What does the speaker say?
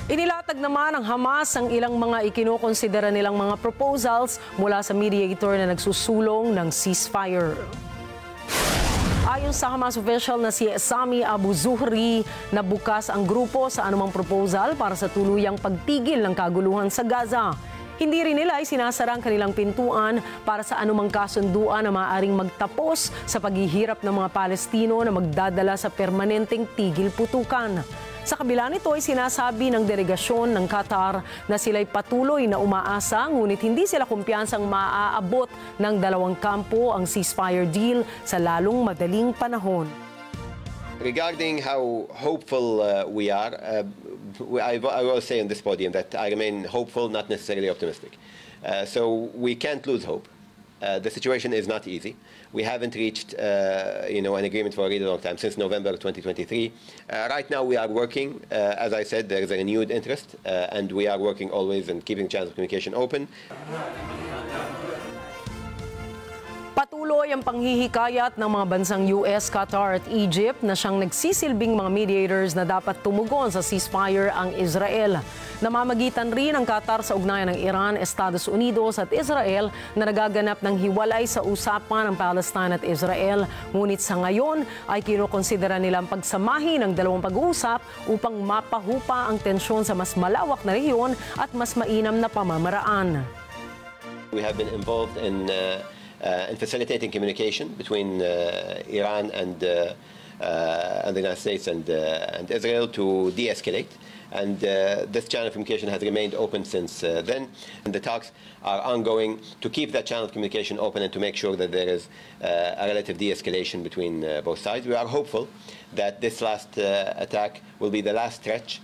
Inilatag naman ng Hamas ang ilang mga ikinukonsidera nilang mga proposals mula sa mediator na nagsusulong ng ceasefire. Ayon sa Hamas official na si Sami Abu Zuhri, na bukas ang grupo sa anumang proposal para sa tuluyang pagtigil ng kaguluhan sa Gaza. Hindi rin nila isinasara ang kanilang pintuan para sa anumang kasunduan na maaaring magtapos sa paghihirap ng mga Palestino na magdadala sa permanenteng tigil putukan. Sa kabila nito ay sinasabi ng delegasyon ng Qatar na sila'y patuloy na umaasa, ngunit hindi sila kumpiyansang maaabot ng dalawang kampo ang ceasefire deal sa lalong madaling panahon. Regarding how hopeful we are, I will say on this podium that I remain hopeful, not necessarily optimistic. So we can't lose hope. The situation is not easy. We haven't reached an agreement for a really long time, since November 2023. Right now we are working. As I said, there is a renewed interest, and we are working always and keeping channels of communication open. Patuloy ang panghihikayat ng mga bansang US, Qatar at Egypt na siyang nagsisilbing mga mediators na dapat tumugon sa ceasefire ang Israel. Namamagitan rin ang Qatar sa ugnayan ng Iran, Estados Unidos at Israel na nagaganap ng hiwalay sa usapan ng Palestine at Israel. Ngunit sa ngayon ay kinukonsidera nilang pagsamahin ang dalawang pag-uusap upang mapahupa ang tensyon sa mas malawak na rehiyon at mas mainam na pamamaraan. We have been involved in facilitating communication between Iran and the United States and Israel to de-escalate. And this channel of communication has remained open since then. And the talks are ongoing to keep that channel of communication open and to make sure that there is a relative de-escalation between both sides. We are hopeful that this last attack will be the last stretch